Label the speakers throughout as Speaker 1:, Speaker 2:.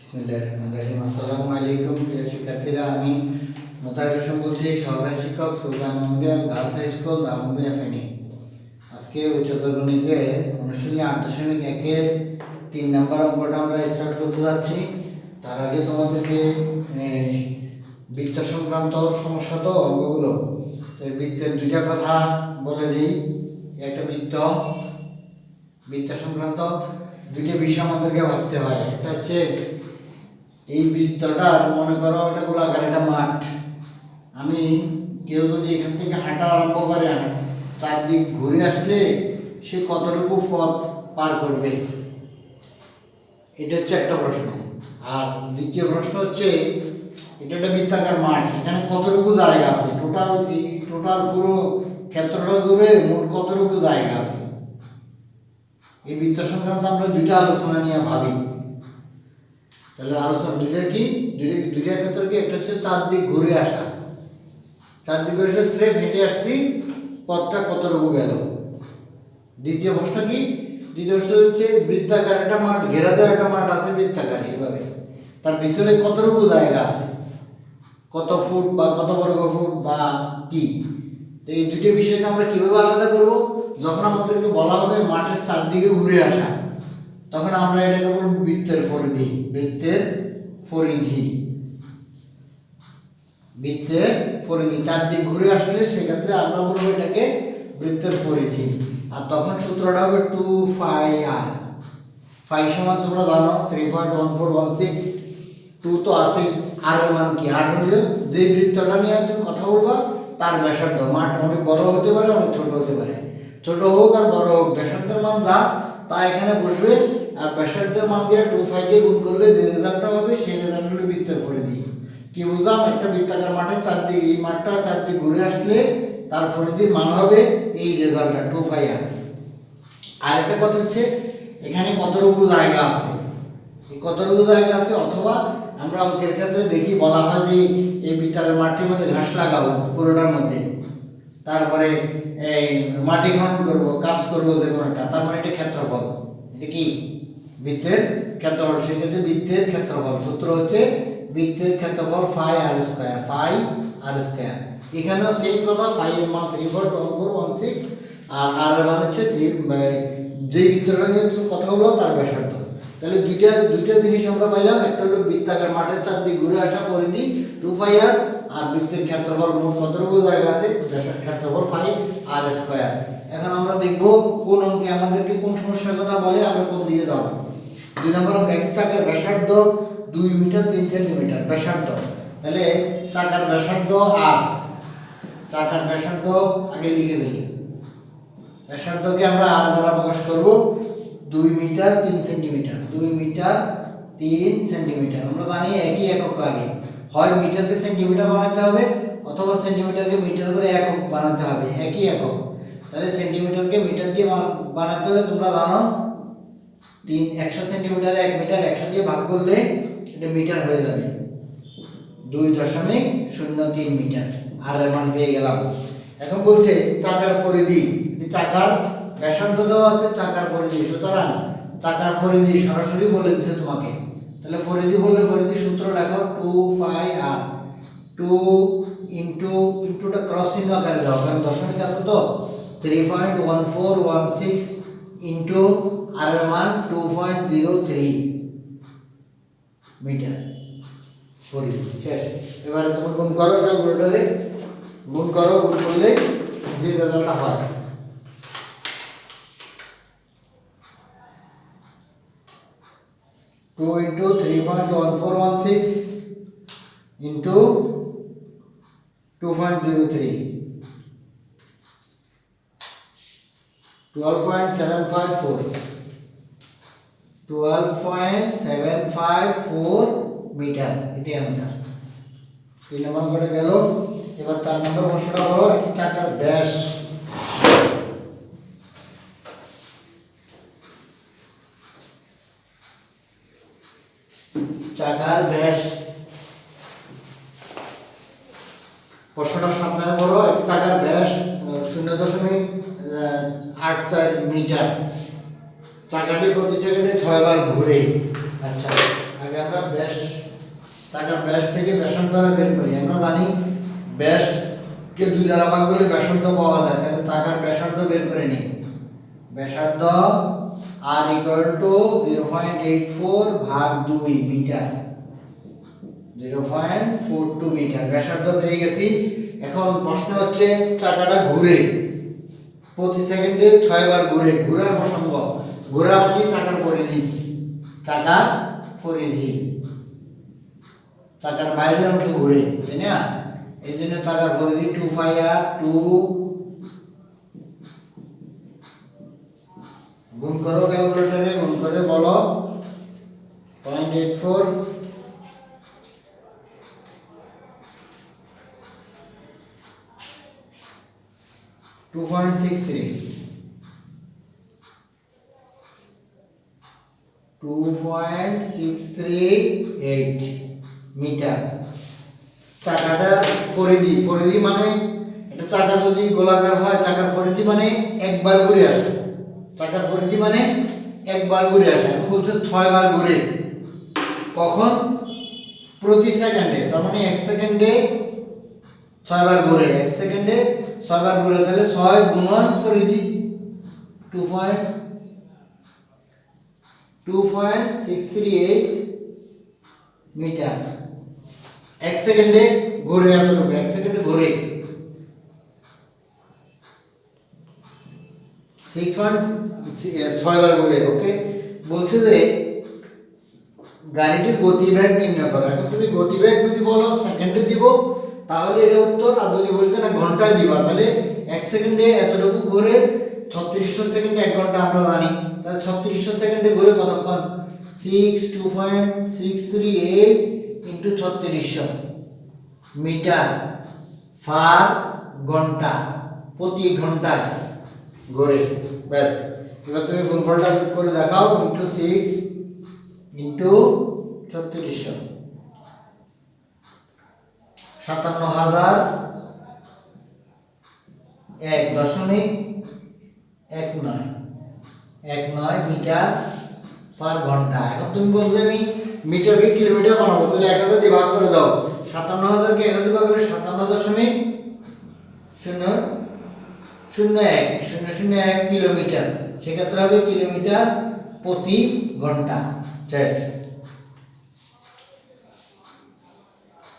Speaker 1: বিসমিল্লাহিররহমানিররহিম। আসসালামু আলাইকুম প্রিয় শিক্ষার্থীরা, আমি মোতাহির হোসেন বলছি, সহকারী শিক্ষক Sultan memorial girls high school Daganbhuiyan Feni. আজকে উচ্চতর গণিতের অনুশীলনী 8.1-এর 3 নম্বর অঙ্কটা আমরা স্টার্ট করতে যাচ্ছি। তার আগে তোমাদেরকে বৃত্ত সংক্রান্ত সমস্যা তো অঙ্কগুলো, তো বৃত্তের দুইটা কথা বলে দিই। একটা বৃত্ত সংক্রান্ত দুইটা বিষয় আমাদেরকে ভাবতে হয়। একটা হচ্ছে এই বৃত্তটার, মনে করো এটা গোলাকার একটা মাঠ। আমি কেউ যদি এখান থেকে হাঁটা আরম্ভ করে, চারদিক ঘুরে আসলে সে কতটুকু পথ পার করবে, এটা হচ্ছে একটা প্রশ্ন। আর দ্বিতীয় প্রশ্ন হচ্ছে, এটা একটা বৃত্তাকার মাঠ, এখানে কতটুকু জায়গা আছে, টোটাল পুরো ক্ষেত্রটা জুড়ে মোট কতটুকু জায়গা আছে। এই বৃত্ত সংক্রান্ত আমরা দুইটা আলোচনা নিয়ে ভাবি। তাহলে আলোচনা দুইটা ক্ষেত্রে কি, একটা হচ্ছে চারদিক ঘুরে আসা, চারদিক ঘুরে এসে স্রেফ হেঁটে আসছি, পথটা কতটুকু গেল। দ্বিতীয় প্রশ্ন হচ্ছে বৃত্তাকার একটা মাঠ, ঘেরা দেওয়া একটা মাঠ আছে বৃত্তাকার, এইভাবে তার ভিতরে কতটুকু জায়গা আছে, কত ফুট বা কত বর্গ ফুট বা কি। তো এই দুটো বিষয়কে আমরা কিভাবে আলাদা করব? যখন আমাদেরকে বলা হবে মাঠের চারদিকে ঘুরে আসা, তখন আমরা এটাকে বলব বৃত্তের পরিধি। চারদিক ঘুরে আসলে সেক্ষেত্রে আমরা বলবো এটাকে বৃত্তের পরিধি। আর তখন সূত্রটা হবে 2πr। ফাই সমান তোমরা জানো 3.1416। 2 তো আছে, আর এর মান কি? আর হলো যে বৃত্তটা নিয়ে তুমি কথা বলবা তার ব্যাসার্ধ। মাঠ অনেক বড় হতে পারে, অনেক ছোট হতে পারে, ছোট হোক আর বড় হোক, ব্যাসার্ধের মান যা তা এখানে বসবে। আর ব্যাসার্ধের মান দিয়ে 2π কে গুণ করলে যে রেজাল্টটা হবে সেই রেজাল্ট হলো বৃত্তের পরিধি। কি বুঝলাম? একটা বৃত্তাকার মাঠের চারদিক, এই মাঠটা চারদিক ঘুরে আসলে তার পরিধির মান হবে এই রেজাল্টটা 2πr। আর একটা কথা হচ্ছে, এখানে কতটুকু জায়গা আছে, এই কতটুকু জায়গা আছে, অথবা আমরা অঙ্কের ক্ষেত্রে দেখি বলা হয় যে এই বৃত্তাকার মাঠটির মধ্যে ঘাস লাগাবো পুরোটার মধ্যে, তারপরে এই মাটি খনন করব, কাজ করব যে কোনোটা, তার মানে এটা ক্ষেত্রফল। এটা কি? বৃত্তের ক্ষেত্রফল। সেক্ষেত্রে বৃত্তের ক্ষেত্রফল সূত্র হচ্ছে বৃত্তের ক্ষেত্রফল πr²। এখানেও সেম কথা, পাই এর মান 3.1416 আর আর এর মান হচ্ছে যে বৃত্তটা নিয়ে তুমি কথা বলো তার ব্যাসার্ধ। তাহলে দুইটা জিনিস আমরা পাইলাম। একটা হলো বৃত্তাকার মাঠের চারদিক ঘুরে আসা পরিধি 2πr, আর বৃত্তের ক্ষেত্রফল মোট কতটুকু জায়গা আছে, ক্ষেত্রফল πr²। এখন আমরা দেখব কোন অঙ্কে আমাদেরকে কোন সমস্যার কথা বলে, আমরা কোন দিকে যাব। 2 নম্বর অঙ্ক, একটি চাকার ব্যাসার্ধ 2 মিটার 3 সেন্টিমিটার ব্যাসার্ধ। তাহলে চাকার ব্যাসার্ধ আগে লিখে ফেলি। ব্যাসার্ধকে আমরা আর দ্বারা প্রকাশ করব 2 মিটার 3 সেন্টিমিটার। 2 মিটার 3 সেন্টিমিটার আমরা জানি একই একক লাগে, হয় মিটারকে সেন্টিমিটার বানাতে হবে অথবা সেন্টিমিটারকে মিটার করে একক বানাতে হবে, একই একক। তাহলে সেন্টিমিটারকে মিটার দিয়ে বানাতে হলে তোমরা জানো 100 সেন্টিমিটারে 1 মিটার, 100 দিয়ে ভাগ করলে এটা মিটার হয়ে যাবে 2.03 মিটার। আর এর মান পেয়ে গেলাম। এখন বলছে চাকার পরিধি, চাকার ব্যাসার্ধ দেওয়া আছে, চাকার পরিধি। সুতরাং চাকার পরিধি সরাসরি বলে দিচ্ছে তোমাকে। তাহলে পরিধি বললে পরিধি সূত্র লেখো 2πr। 2 ইনটুটা ক্রস চিহ্ন আকারে দাও, কারণ দশমিক আছে তো। 3.1416 ইনটু আর এর মান 2.03 মিটার পরিধি। শেষ। এবারে তুমি গুণ করো, ক্যালকুলেটরে গুণ করলে যে রেজাল্টটা হয়, টু ইন্টু 3.1416 ইন্টু 2.03 12.754 মিটার। এটাই আনসার। 3 নম্বর করে গেল। এবার 4 নম্বর প্রশ্নটা বলো, একটি চাকার ব্যাস প্রশ্নটা সাবধানে বলো। একটি চাকার ব্যাস 0.84 মিটার, চাকাটি প্রতি সেকেন্ডে 6 বার ঘুরে। আচ্ছা, আগে আমরা চাকার ব্যাস থেকে ব্যাসার্ধ বের করি। আমরা জানি ব্যাসকে 2 দ্বারা ভাগ করলে ব্যাসার্ধ পাওয়া যায়, তাহলে চাকার ব্যাসার্ধ বের করে নিই। ব্যাসার্ধ r = 0.84 ভাগ 2 মিটার, 0.42 মিটার ব্যাসার্ধ পেয়ে গেছি। এখন প্রশ্ন হচ্ছে চাকাটা ঘুরে প্রতি সেকেন্ডে 6 বার ঘুরে, ঘোরার প্রসঙ্গ, ঘোরা মানে চাকার পরিধি, চাকার পরিধি, চাকার বাইরের অংশ ঘুরে, তাই না? এই জন্য চাকার পরিধি 2πr, 2 গুণ করো ক্যালকুলেটরে, গুণ করে বলো 0.84 2.63 2.638 মিটার। চাকাটার পরিধি, পরিধি মানে এটা চাকা যদি গোলাকার হয়, চাকার পরিধি মানে একবার ঘুরে আসে, চাকার পরিধি মানে একবার ঘুরে আসে। এখন বলছে 6 বার ঘুরে, কখন? প্রতি সেকেন্ডে, তার মানে 1 সেকেন্ডে 6 বার ঘুরে, 1 সেকেন্ডে 6 বার ঘুরে, তাহলে 6 গুণন পরিধি 2.638 মিটার। 1 সেকেন্ডে ঘুরে এতটুকু, 1 সেকেন্ডে ঘুরে 6 বার ঘুরে। ওকে, বলছে যে গাড়িটির গতিবেগ নির্ণয় করো। এখন তুমি গতিবেগ যদি বলো সেকেন্ডে দিব তাহলে এটা উত্তর, আর যদি বলতে না ঘন্টায় দিবা তাহলে 1 সেকেন্ডে এতটুকু ঘুরে 3600 সেকেন্ডে 1 ঘন্টা আমরা জানি, তাহলে 3600 সেকেন্ডে ঘুরে কতক্ষণ? 2.638 ইনটু 3600 মিটার পার ঘন্টা, প্রতি ঘন্টায় ঘুরে। ব্যাস, এবার তুমি গুণফলটা করে দেখাও, ইনটু 6 ইনটু 3600 57,001.19 মিটার পার ঘন্টা। এখন তুমি বলবে আমি মিটারকে কিলোমিটার বানাবো, তাহলে 1000 দিয়ে ভাগ করে দাও। 57,000 কে 1000 দিয়ে ভাগ করলে 57.001 কিলোমিটার, সেক্ষেত্রে হবে কিলোমিটার প্রতি ঘন্টা। শেষ।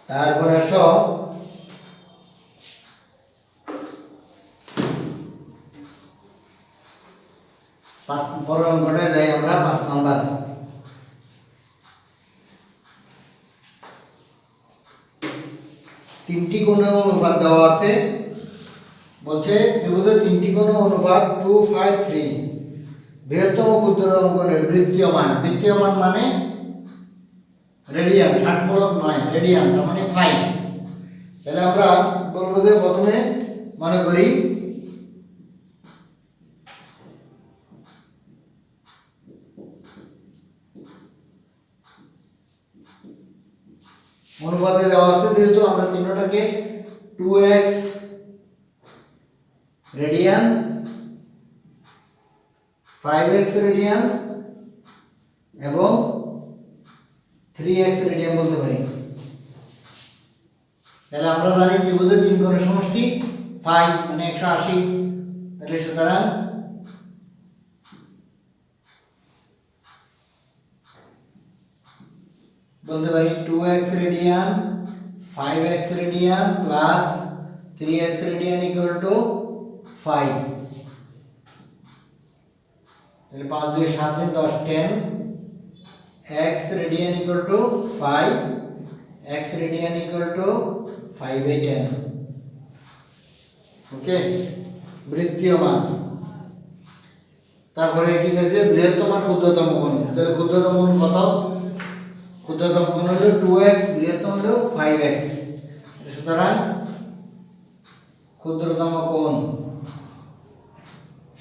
Speaker 1: তারপরে আসো পরের অঙ্কটা যাই আমরা, 5 নাম্বার। তিনটি কোণের অনুপাত দেওয়া আছে, বলছে ত্রিভুজের তিনটি কোণের অনুপাত 253, বৃহত্তম ক্ষুদ্রতম কোণের বৃত্তীয়মান, বৃত্তীয়মান মানে রেডিয়ান, 60 নয় রেডিয়ান, তার মানে 5। তাহলে আমরা বলবো যে প্রথমে মনে করি অনুপাতে দেওয়া আছে, যেহেতু আমরা তিনটাকে 2x রেডিয়ান, 5x রেডিয়ান এবং 3x রেডিয়ান বলতে পারি। তাহলে আমরা জানি ত্রিভুজের তিন কোণের সমষ্টি 5 মানে 180, তাহলে সুতরাং বলতে পারি 2x radian 5x radian plus 3x radian equal to 5। তাহলে 5 2 7 দিন 10 10, x radian equal to 5, x radian equal to 5/10। ওকে, বৃত্তীয়মান। তারপরে কি চাইছে? বৃহত্তম আর ক্ষুদ্রতম কোণ। তাহলে ক্ষুদ্রতম কোণ কত? ক্ষুদ্রতম কোণ হলো 2x, বৃহত্তম হলো 5x। সুতরাং ক্ষুদ্রতম কোণ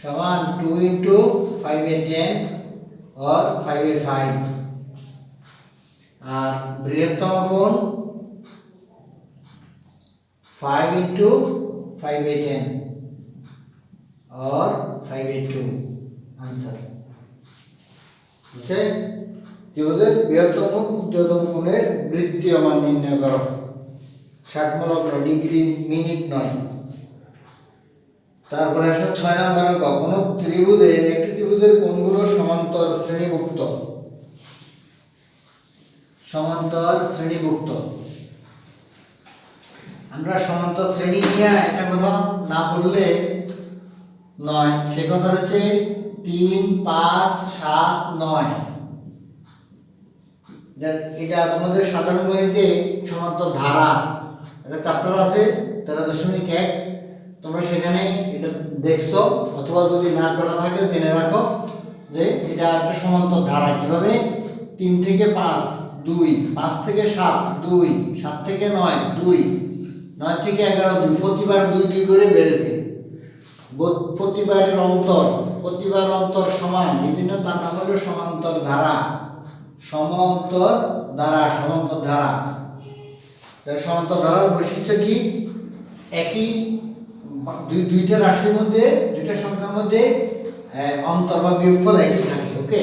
Speaker 1: সমান 2 into 5/10 or 5/5, আর বৃহত্তম কোণ 5 into 5/10 or 5/2 आंसर। ओके, ত্রিভুজের বৃহত্তম ক্ষুদ্রতম কোণের বৃত্তীয় মান নির্ণয় করো। 60 মূলক ডিগ্রি মিনিট নয়। তারপরে আসো 6 নম্বর অঙ্ক। কোন ত্রিভুজে একটি ত্রিভুজের কোণগুলো সমান্তর শ্রেণীভুক্ত। সমান্তর শ্রেণীভুক্ত। আমরা সমান্তর শ্রেণী নিয়ে একটা কথা না বললে নয়। সে কথা হচ্ছে 3, 5, 7, 9। এটা তোমাদের সাধারণ গণিতে সমান্তর ধারা একটা চ্যাপ্টার আছে 13.1। তোমরা সেখানে এটা দেখছো, অথবা যদি না করা থাকে জেনে রাখো যে এটা একটা সমান্তর ধারা। কিভাবে? 3 থেকে 5 2, 5 থেকে 7 2, 7 থেকে 9 2, 9 থেকে 11 2, প্রতিবার 2 2 করে বেড়েছে। প্রতিবারের অন্তর সমান, এই জন্য তার নাম হলো সমান্তর ধারা। সমান্তর ধারা। সমান্তর ধারার বৈশিষ্ট্য কি? একই দুইটা রাশির মধ্যে, দুইটা সংখ্যার মধ্যে অন্তর বা বিয়োগফল একই থাকে। ওকে,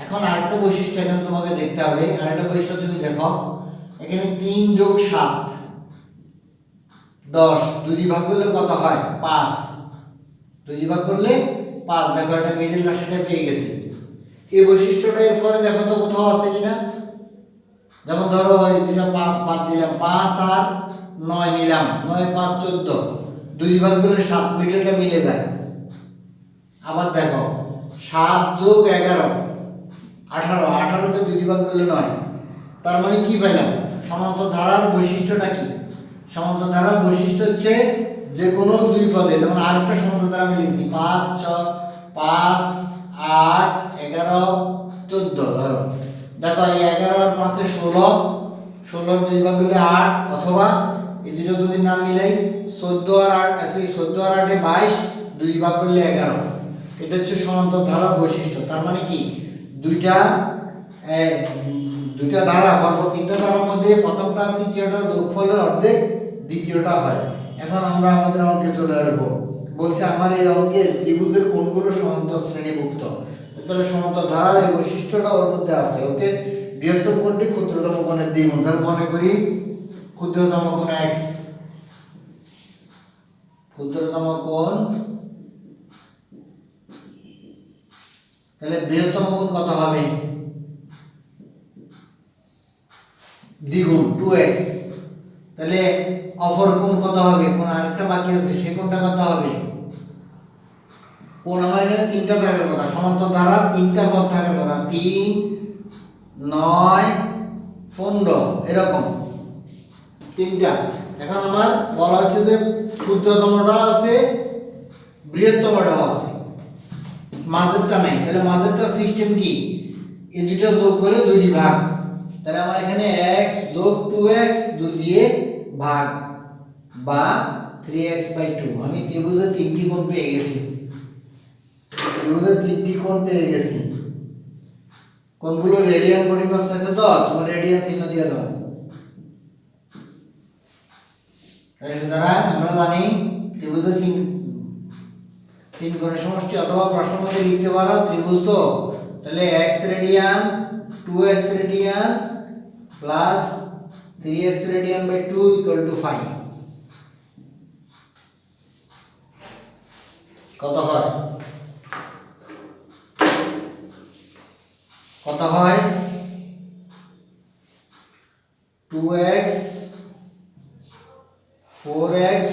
Speaker 1: এখন আরেকটা বৈশিষ্ট্য এখানে তোমাকে দেখতে হবে। আরেকটা বৈশিষ্ট্য তুমি দেখো, এখানে 3 যোগ 7 10, 2 দিয়ে ভাগ করলে কত হয়? 5। 2 দিয়ে ভাগ করলে 5। দেখো এটা মিডল রাশিটা পেয়ে গেছি। এই বৈশিষ্ট্যটা এরপরে দেখো তো কোথাও আছে কিনা। যেমন ধরো এই দুইটা 5 বাদ দিলাম, 5 আর 9 নিলাম, 9 5 14, 2 দিয়ে ভাগ করলে 7, মিডলটা মিলে যায়। আবার দেখো 7 যোগ 11 18, 18কে 2 দিয়ে ভাগ করলে 9। তার মানে কি পেলাম? সমান্তর ধারার বৈশিষ্ট্যটা কি? সমান্তর ধারার বৈশিষ্ট্য হচ্ছে যে কোনো দুই পদে, যেমন আরেকটা সমান্তর ধারা আমি লিখছি 5 8 11 14। ধরো দেখো এই 11 আর 5 এ 16, 16 2 ভাগ করলে 8, অথবা এই দুটো যদি না মিলাই 14 আর 8, 14 আর 8 এ 22, 2 ভাগ করলে 11। এটা হচ্ছে সমান্তর ধারার বৈশিষ্ট্য। তার মানে কি? দুইটা ধারা, পরপর 3টা ধারার মধ্যে প্রথমটা তৃতীয়টা যোগফলের অর্ধেক, দ্বিতীয়টা হয়। এখন আমরা আমাদের অঙ্কে চলে আসবো। বলছে আমার এই অঙ্কের ত্রিভুজের কোণগুলো সমান্তর শ্রেণীভুক্ত। তাহলে সমান্তর ধারার এই বৈশিষ্ট্যটা ওর মধ্যে আছে। ওকে, বৃহত্তম কোণটি ক্ষুদ্রতম কোণের দ্বিগুণ। তাহলে মনে করি ক্ষুদ্রতম কোণ x, ক্ষুদ্রতম কোণ, তাহলে বৃহত্তম কোণ কত হবে? দ্বিগুণ 2x। তাহলে অপর কোণ কত হবে? কোণ আরেকটা বাকি আছে, সে কোণটা কত হবে? কোণ আমার এখানে 3টা থাকার কথা, সমান্তর ধারা 3টা পদ থাকার কথা, 3 9 15 এরকম 3টা। এখন আমার বলা হচ্ছে যে ক্ষুদ্রতমটা আছে, বৃহত্তমটাও আছে, মাঝেরটা নাই। তাহলে মাঝেরটার সিস্টেম কি? এই দুটো যোগ করে 2 দিয়ে ভাগ। তাহলে আমার এখানে x যোগ 2x 2 দিয়ে ভাগ, বা 3x/2। আমি ত্রিভুজের 3টি কোণ পেয়ে গেছি। ত্রিভুজের 3টি কোণ পেয়ে গেছি। কোণগুলো রেডিয়ান পরিমাপ চাইছে তো, তোমার রেডিয়ান চিহ্ন দিয়ে দাও। সুতরাং আমরা জানি ত্রিভুজের 3 কোণের সমষ্টি, অথবা প্রশ্নের মধ্যে লিখতে পারো ত্রিভুজ তো, তাহলে x radian 2x radian plus 3x রেডিয়ান/2 = 5। কত হয়? কত হয়? 2x 4x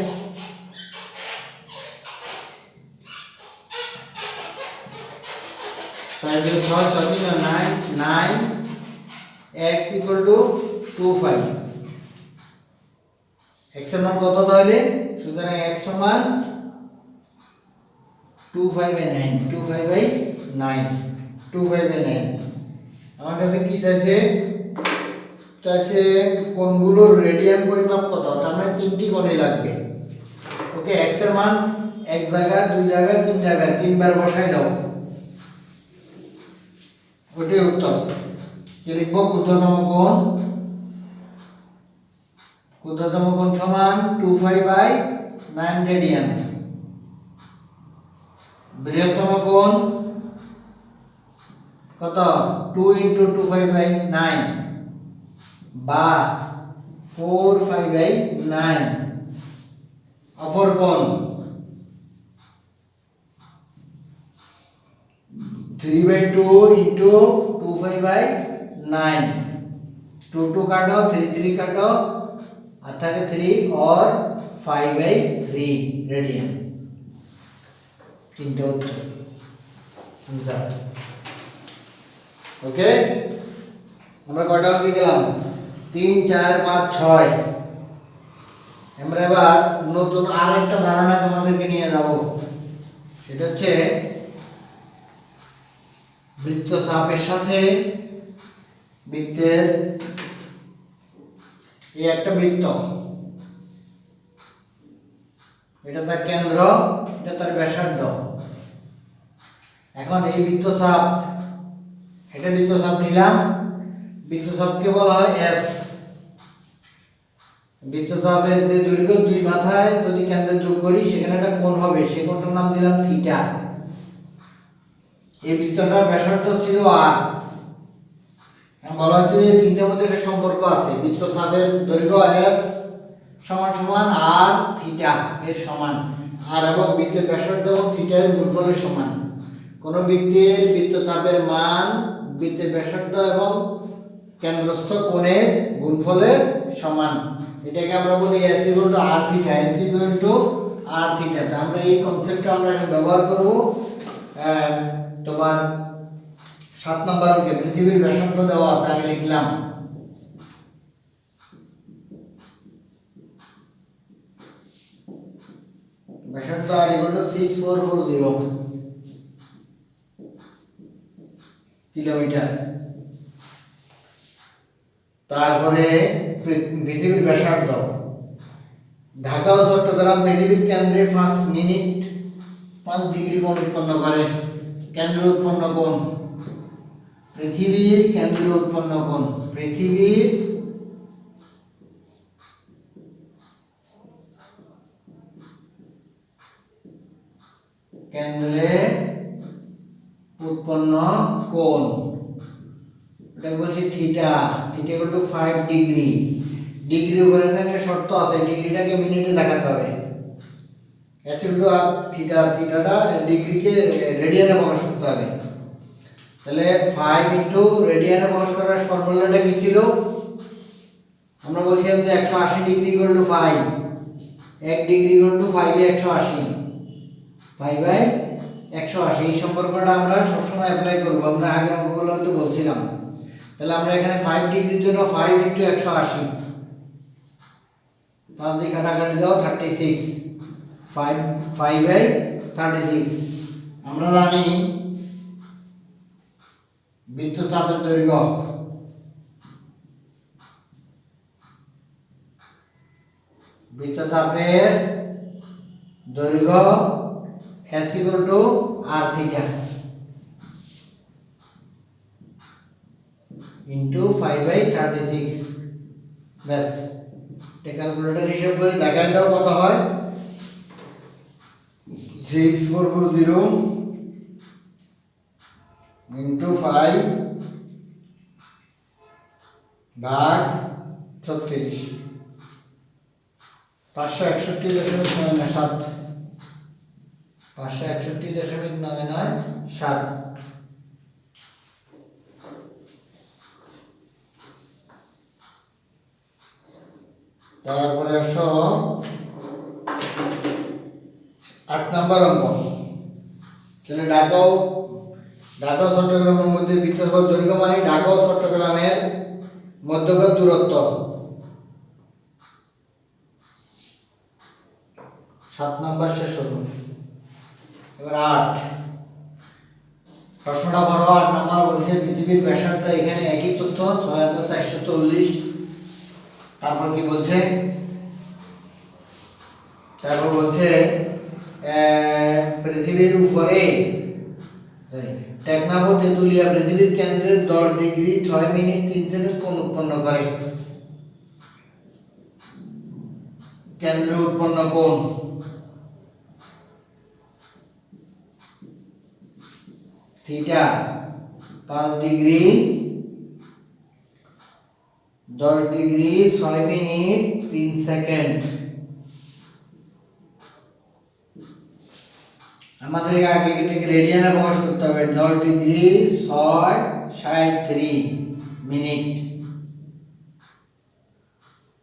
Speaker 1: তাহলে 6 6 9 9 x = 2 5। x এর মান কত তাহলে? সুতরাং x সমান 2/9, 2/9, 2/9। আমার কাছে কি চাইছে? চাইছে কোণগুলোর রেডিয়ান পরিমাপ কত। তার মানে 3টি কোণই লাগবে। ওকে, x এর মান এক জায়গায়, 2 জায়গায়, 3 জায়গায় 3বার বসাই দাও, ওটাই উত্তর। কি লিখবো? ক্ষুদ্রতম কোণ সমান 2/9 রেডিয়ান। বৃহত্তম কোণ কত 2 * 2 5/9 বা 4 5/9 অপর কোণ 3/2 * 2 5/9 2 2 কাটো 3 3 কাটো আর থাকে 3 और 5/3 রেডিয়ান তিনটা উত্তর आंसर ওকে আমরা কয়টা অঙ্কে গেলাম 3 4 5 6 আমরা এবার নতুন আরেকটা ধারণা তোমাদেরকে নিয়ে যাব সেটা হচ্ছে বৃত্তচাপের সাথে বৃত্তের এই একটা বৃত্ত এটা তার কেন্দ্র এটা তার ব্যাসার্ধ এখন এই বৃত্তচাপ এটা বৃত্তচাপ নিলাম বৃত্তচাপকে বলা হয় এস বৃত্তচাপের যে দৈর্ঘ্য দুই মাথায় যদি কেন্দ্রে যোগ করি সেখানে একটা কোণ হবে সেই কোণটার নাম দিলাম থিটা এই বৃত্তটার ব্যাসার্ধ ছিল আর বলা হচ্ছে যে তিনটার মধ্যে একটা সম্পর্ক আছে বৃত্তচাপের দৈর্ঘ্য এস সমান সমান আর থিটা এর সমান আর এবং বৃত্তের ব্যাসার্ধ এবং থিটা এর গুণফলের সমান কোন বৃত্তের বৃত্তচাপের মান বৃত্তের ব্যাসার্ধ এবং কেন্দ্রস্থ কোণের গুণফলের সমান এটাকে আমরা বলি s = r theta s = r theta আমরা এই কনসেপ্টটা আমরা এখন ব্যবহার করব তোমার 7 নম্বর অঙ্কে পৃথিবীর ব্যাসার্ধ দেওয়া আছে আগে লিখলাম ব্যাসার্ধ r = 6440 কিলোমিটার তারপরে পৃথিবীর ব্যাসার্ধ ঢাকা ও চট্টগ্রাম পৃথিবীর কেন্দ্রে 5 মিনিট 5 ডিগ্রি কোণ উৎপন্ন করে কেন্দ্র উৎপন্ন কোণ পৃথিবীর কেন্দ্র উৎপন্ন কোণ পৃথিবীর কেন্দ্রে উৎপন্ন কোণ এটা বলছি থিটা থিটা = 5 ডিগ্রি ডিগ্রি উপরে একটা শর্ত আছে ডিগ্রিটাকে মিনিটে দেখাতে হবে s = থিটা থিটাটা ডিগ্রিকে রেডিয়ানে প্রকাশ করতে হবে তাহলে 5 * রেডিয়ানে প্রকাশ করার ফর্মুলাটা কি ছিল আমরা বলছিলাম যে 180 ডিগ্রি = 5 1 ডিগ্রি = 5/180 5/180 এই সম্পর্কটা আমরা সব সময় অ্যাপ্লাই করব আমরা আগে অঙ্কগুলোতে বলছিলাম তাহলে আমরা এখানে 5 ডিগ্রির জন্য 5 * 180 5 দিয়ে কাটাকাটি দাও 36 5/36 আমরা জানি বৃত্তচাপের দৈর্ঘ্য বৃত্তচাপের দৈর্ঘ্য s = r থিটা into 5/36 ব্যাস এটা ক্যালকুলেটর হিসাব করে দেখাই দাও কত হয় 6440 into 5 ভাগ 36 561.97 561.997 তারপরে 8 নম্বর অঙ্ক তাহলে ঢাকা ও চট্টগ্রামের মধ্যে বৃত্তচাপের দৈর্ঘ্য মানে ঢাকা ও চট্টগ্রামের মধ্যকার দূরত্ব 7 নম্বর শেষ হলো এবার 8 প্রশ্নটা বড় 8 নম্বর বলছে পৃথিবীর ব্যাসার্ধ এখানে একই তথ্য 6440 তারপর কি বলছে পৃথিবীর উপরে টেকনাফ ও তেতুলিয়া পৃথিবীর কেন্দ্রে 10 ডিগ্রি 6 মিনিট 3 সেকেন্ড কোণ উৎপন্ন করে কেন্দ্র উৎপন্ন কোণ theta 5 degree 10 degree 6 minute 3 second. আমাদের আগে এটাকে রেডিয়ানে প্রকাশ করতে হবে। 10 ডিগ্রি 6 63 মিনিট।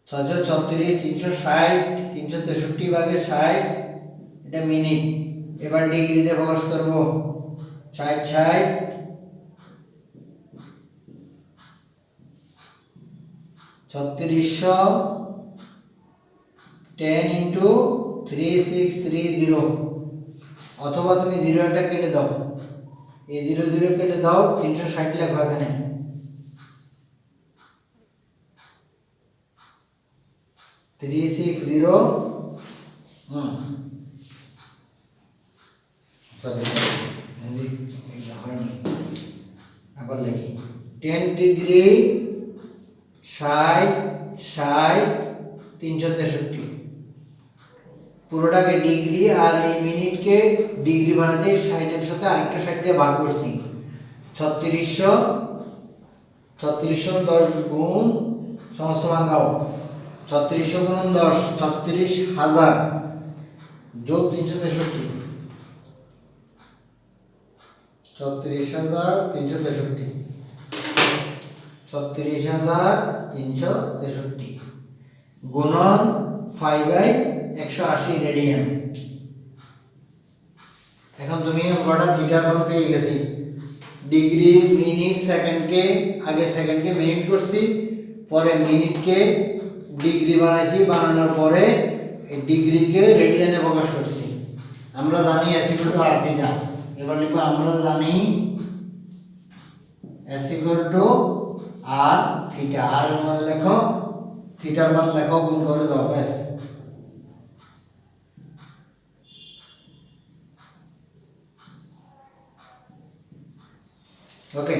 Speaker 1: 636 360 363 ভাগে 60 এটা মিনিট। এবার ডিগ্রিতে প্রকাশ করব। 60 60 3600 10 into 3630 অথবা তুমি 0 এটা কেটে দাও, এই 0 0 কেটে দাও, 360 লেখো এখানে। 360 আবার লিখি 10 ডিগ্রি 60 60 363 পুরোটাকে ডিগ্রি আর এই মিনিটকে ডিগ্রি বানাতে 60 এর সাথে আরেকটা 60 দিয়ে ভাগ করছি। 3600 10 গুণ সমস্ত ভাঙাও। 3600 গুণ 10 36000 যোগ 363 36363 36363 গুণন 5/180 রেডিয়ান। এখন তুমি আমরা থিটার মান পেয়ে গেছি। ডিগ্রি মিনিট সেকেন্ডকে আগে সেকেন্ডকে মিনিট করছি, পরে মিনিটকে ডিগ্রি বানাইছি, বানানোর পরে এই ডিগ্রিকে রেডিয়ানে প্রকাশ করছি। আমরা জানি s = r থিটা। এবার লিখব আমরা জানি s = r থিটা। r এর মান লেখো, থিটার মান লেখো, গুণ করে দাও ব্যাস। ওকে,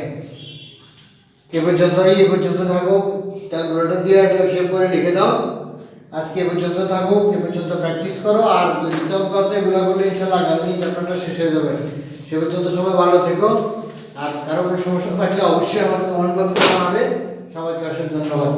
Speaker 1: এ পর্যন্ত থাকুক। ক্যালকুলেটর দিয়ে এটা হিসাব করে লিখে দাও। আজকে এ পর্যন্ত থাকুক, এ পর্যন্ত প্র্যাকটিস করো। আর দুটো অঙ্ক আছে, এগুলো করলে ইনশাআল্লাহ আগামী চ্যাপ্টারটা শেষ হয়ে যাবে। সে পর্যন্ত সবাই ভালো থেকো। আর কারো কোনো সমস্যা থাকলে অবশ্যই আমাকে কমেন্ট বক্সে জানাবে। সবাইকে অসংখ্য ধন্যবাদ।